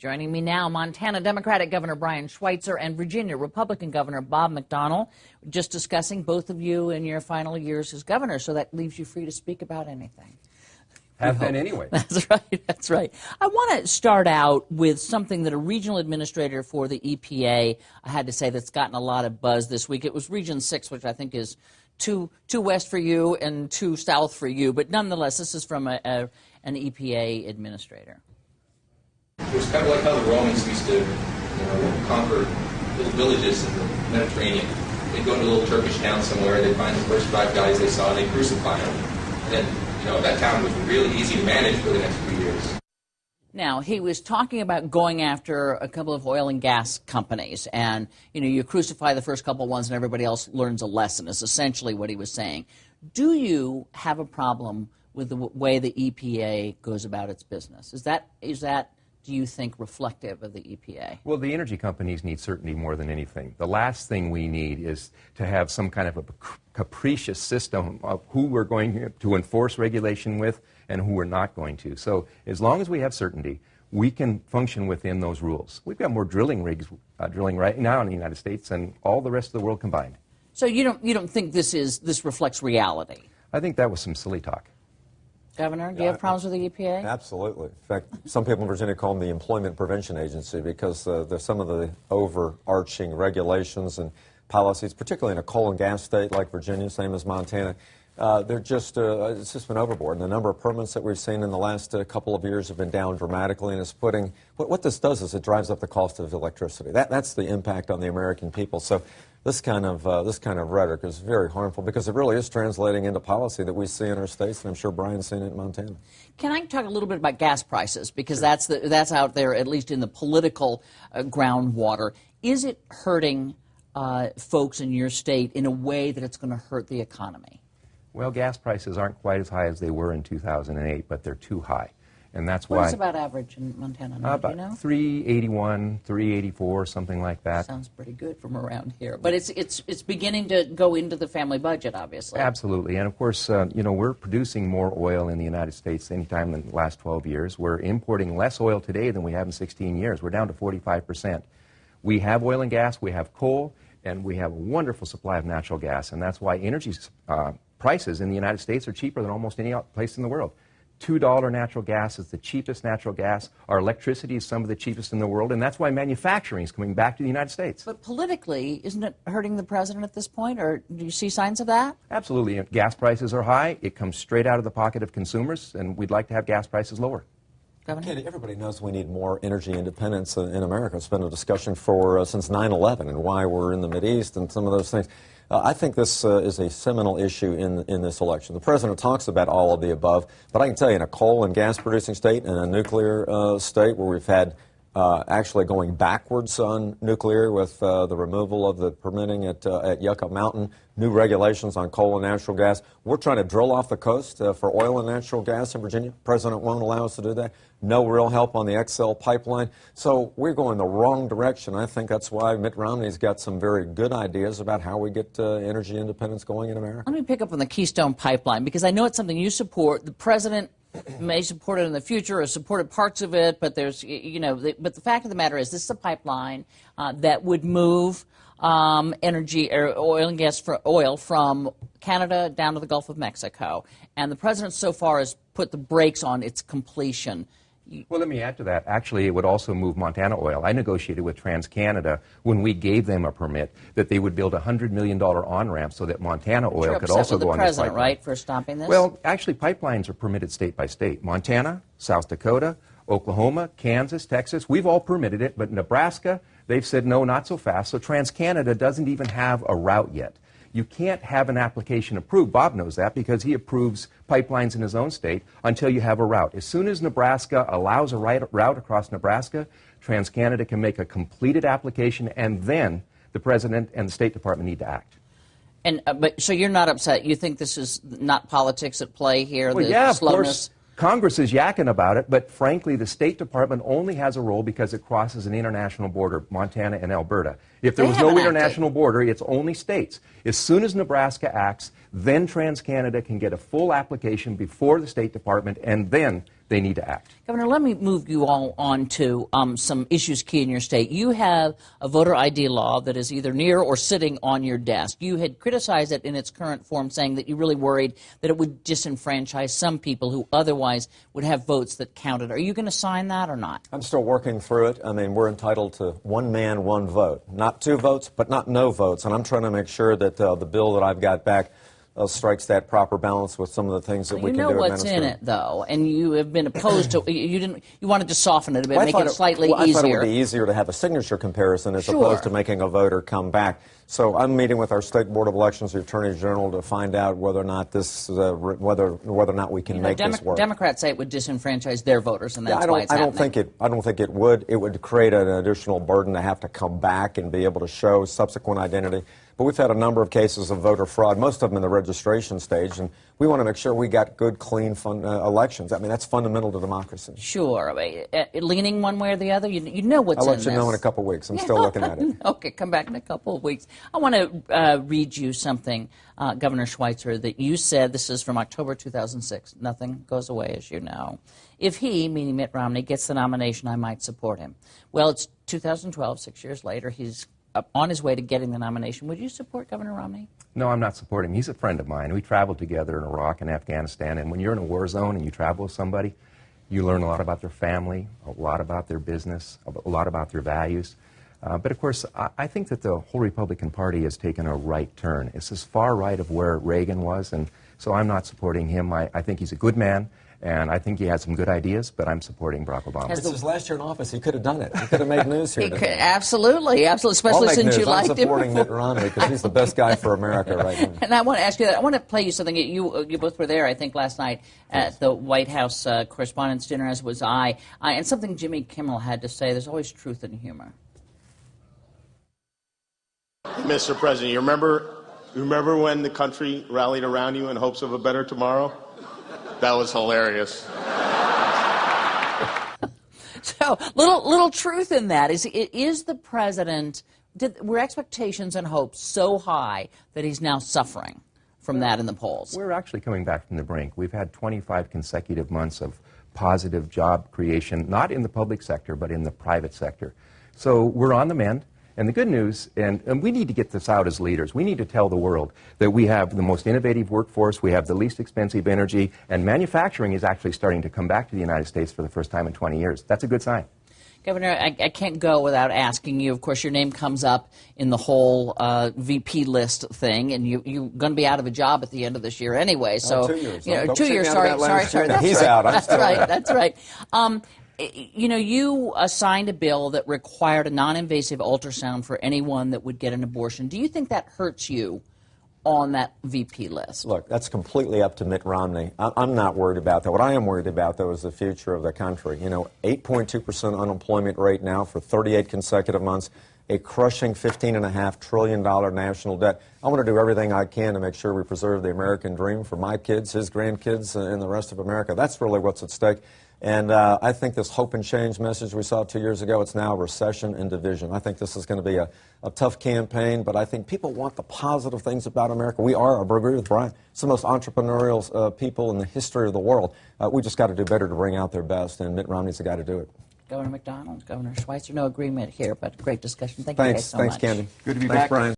Joining me now, Montana Democratic Governor Brian Schweitzer and Virginia Republican Governor Bob McDonnell, just discussing both of you in your final years as governor, so that leaves you free to speak about anything. Have been anyway. That's right, that's right. I want to start out with something that a regional administrator for the EPA, I had to say, that's gotten a lot of buzz this week. It was Region 6, which I think is two west for you and two south for you, but nonetheless, this is from an EPA administrator. It was kind of like how the Romans used to, conquer little villages in the Mediterranean. They'd go into a little Turkish town somewhere, they'd find the first 5 guys they saw, and they'd crucify them. And then, that town was really easy to manage for the next few years. Now, he was talking about going after a couple of oil and gas companies, and, you crucify the first couple ones and everybody else learns a lesson, is essentially what he was saying. Do you have a problem with the way the EPA goes about its business? Is that, do you think, reflective of the EPA? Well, the energy companies need certainty more than anything. The last thing we need is to have some kind of a capricious system of who we're going to enforce regulation with and who we're not going to. So as long as we have certainty, we can function within those rules. We've got more drilling rigs drilling right now in the United States than all the rest of the world combined. So you don't think this reflects reality? I think that was some silly talk. Governor, do you have problems with the EPA? Absolutely. In fact, some people in Virginia call them the Employment Prevention Agency because there's some of the overarching regulations and policies, particularly in a coal and gas state like Virginia, same as Montana. They're just, it's just been overboard. And the number of permits that we've seen in the last couple of years have been down dramatically, and it's putting, what this does is it drives up the cost of electricity. That's the impact on the American people. So this kind of rhetoric is very harmful because it really is translating into policy that we see in our states, and I'm sure Brian's seen it in Montana. Can I talk a little bit about gas prices? Because that's out there, at least in the political groundwater. Is it hurting folks in your state in a way that it's going to hurt the economy? Well, gas prices aren't quite as high as they were in 2008, but they're too high. And that's why. What is about average in Montana now, about do you know? 381, 384, something like that. Sounds pretty good from around here. But it's beginning to go into the family budget, obviously. Absolutely. And of course, we're producing more oil in the United States anytime in the last 12 years. We're importing less oil today than we have in 16 years. We're down to 45%. We have oil and gas, we have coal, and we have a wonderful supply of natural gas. And that's why energy prices in the United States are cheaper than almost any place in the world. $2 natural gas is the cheapest natural gas. Our electricity is some of the cheapest in the world, and that's why manufacturing is coming back to the United States. But politically, isn't it hurting the president at this point, or do you see signs of that? Absolutely. If gas prices are high, it comes straight out of the pocket of consumers, and we'd like to have gas prices lower. Katie, everybody knows we need more energy independence in America. It's been a discussion for since 9/11 and why we're in the Mideast and some of those things. I think this is a seminal issue in this election. The president talks about all of the above, but I can tell you in a coal and gas producing state and a nuclear state where we've had actually going backwards on nuclear with the removal of the permitting at Yucca Mountain, new regulations on coal and natural gas. We're trying to drill off the coast for oil and natural gas in Virginia. The president won't allow us to do that. No real help on the XL pipeline. So we're going the wrong direction. I think that's why Mitt Romney's got some very good ideas about how we get energy independence going in America. Let me pick up on the Keystone Pipeline, because I know it's something you support. The president may support it in the future or supported parts of it, but there's, but the fact of the matter is this is a pipeline that would move energy or oil and gas for oil from Canada down to the Gulf of Mexico. And the president so far has put the brakes on its completion. Well, let me add to that. Actually, it would also move Montana Oil. I negotiated with TransCanada when we gave them a permit that they would build a $100 million on-ramp so that Montana Oil could also go on this pipeline. You're upset with the president, right, for stopping this? Well, actually, pipelines are permitted state by state. Montana, South Dakota, Oklahoma, Kansas, Texas, we've all permitted it, but Nebraska, they've said no, not so fast. So TransCanada doesn't even have a route yet. You can't have an application approved. Bob knows that because he approves pipelines in his own state until you have a route. As soon as Nebraska allows a route across Nebraska, TransCanada can make a completed application, and then the president and the State Department need to act. And but so you're not upset? You think this is not politics at play here? Well, the yeah, slowness? Of course. Congress is yakking about it, but frankly, the State Department only has a role because it crosses an international border, Montana and Alberta. If there was no international border, it's only states. As soon as Nebraska acts, then TransCanada can get a full application before the State Department, and then they need to act. Governor, let me move you all on to some issues key in your state. You have a voter ID law that is either near or sitting on your desk. You had criticized it in its current form, saying that you really worried that it would disenfranchise some people who otherwise would have votes that counted. Are you going to sign that or not? I'm still working through it. I mean, we're entitled to one man, one vote. Not two votes, but not no votes. And I'm trying to make sure that the bill that I've got back strikes that proper balance with some of the things that we can do. You know what's in it, though, and you have been opposed to. You wanted to soften it a bit, Well, make it slightly easier. I thought it would be easier to have a signature comparison as opposed to making a voter come back. So I'm meeting with our state board of elections, the attorney general, to find out whether or not this, whether or not we can make this work. Democrats say it would disenfranchise their voters, and that's why it's happening. I don't think it would. It would create an additional burden to have to come back and be able to show subsequent identity. But we've had a number of cases of voter fraud, most of them in the registration stage, and we want to make sure we got good, clean elections. I mean, that's fundamental to democracy. Sure. Leaning one way or the other, you know what's in this. I'll let you know in a couple of weeks. I'm still looking at it. Okay, come back in a couple of weeks. I want to read you something, Governor Schweitzer, that you said. This is from October 2006. Nothing goes away, as you know. If he, meaning Mitt Romney, gets the nomination, I might support him. Well, it's 2012, 6 years later. He's on his way to getting the nomination. Would you support Governor Romney? No, I'm not supporting him. He's a friend of mine. We traveled together in Iraq and Afghanistan, and when you're in a war zone and you travel with somebody, you learn a lot about their family, a lot about their business, a lot about their values. But of course, I think that the whole Republican Party has taken a right turn. It's as far right of where Reagan was, and so I'm not supporting him. I think he's a good man, and I think he has some good ideas, but I'm supporting Barack Obama. This is his last year in office. He could have done it. He could have made news here today. Absolutely, especially since you liked him. I'm supporting Mitt Romney because he's the best guy for America right now. And I want to ask you that. I want to play you something. You both were there, I think, last night at the White House Correspondents' Dinner, as was I, and something Jimmy Kimmel had to say. There's always truth in humor. Mr. President, you remember when the country rallied around you in hopes of a better tomorrow? That was hilarious. So, little truth in that. Is the president, were expectations and hopes so high that he's now suffering from that in the polls? We're actually coming back from the brink. We've had 25 consecutive months of positive job creation, not in the public sector, but in the private sector. So we're on the mend. And the good news, and we need to get this out as leaders, we need to tell the world that we have the most innovative workforce, we have the least expensive energy, and manufacturing is actually starting to come back to the United States for the first time in 20 years. That's a good sign. Governor, I can't go without asking you. Of course, your name comes up in the whole VP list thing, and you're going to be out of a job at the end of this year anyway. So 2 years. 2 years. Sorry. That's He's right. out. That's right. That's right. You signed a bill that required a non-invasive ultrasound for anyone that would get an abortion. Do you think that hurts you on that VP list? Look, that's completely up to Mitt Romney. I'm not worried about that. What I am worried about, though, is the future of the country. 8.2% unemployment rate now for 38 consecutive months, a crushing $15.5 trillion national debt. I want to do everything I can to make sure we preserve the American dream for my kids, his grandkids, and the rest of America. That's really what's at stake. And I think this hope and change message we saw 2 years ago, it's now recession and division. I think this is going to be a tough campaign, but I think people want the positive things about America. I agree with Brian. It's the most entrepreneurial people in the history of the world. We just got to do better to bring out their best, and Mitt Romney's the guy to do it. Governor McDonnell, Governor Schweitzer, no agreement here, but great discussion. Thank you guys so much. Thanks, Candy. Good to be back. Brian.